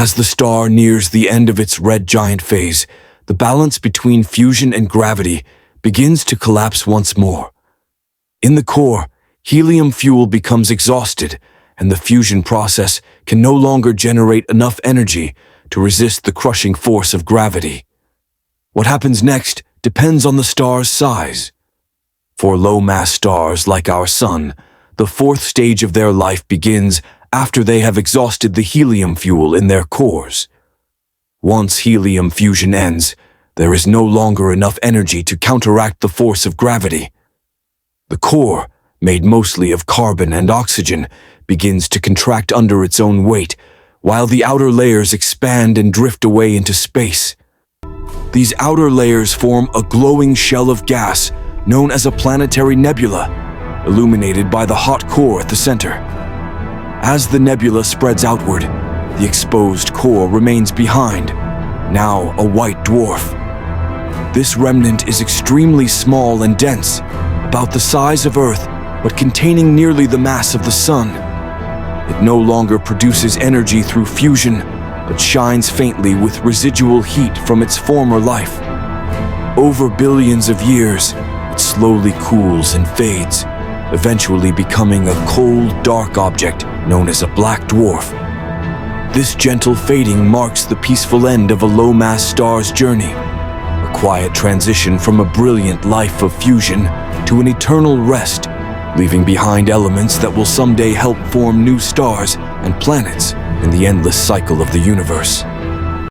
As the star nears the end of its red giant phase, the balance between fusion and gravity begins to collapse once more. In the core, helium fuel becomes exhausted, and the fusion process can no longer generate enough energy to resist the crushing force of gravity. What happens next depends on the star's size. For low-mass stars like our Sun, the fourth stage of their life begins after they have exhausted the helium fuel in their cores. Once helium fusion ends, there is no longer enough energy to counteract the force of gravity. The core, made mostly of carbon and oxygen, begins to contract under its own weight, while the outer layers expand and drift away into space. These outer layers form a glowing shell of gas known as a planetary nebula, illuminated by the hot core at the center. As the nebula spreads outward, the exposed core remains behind, now a white dwarf. This remnant is extremely small and dense, about the size of Earth, but containing nearly the mass of the Sun. It no longer produces energy through fusion, but shines faintly with residual heat from its former life. Over billions of years, it slowly cools and fades, eventually becoming a cold, dark object known as a black dwarf. This gentle fading marks the peaceful end of a low-mass star's journey, a quiet transition from a brilliant life of fusion to an eternal rest, leaving behind elements that will someday help form new stars and planets in the endless cycle of the universe.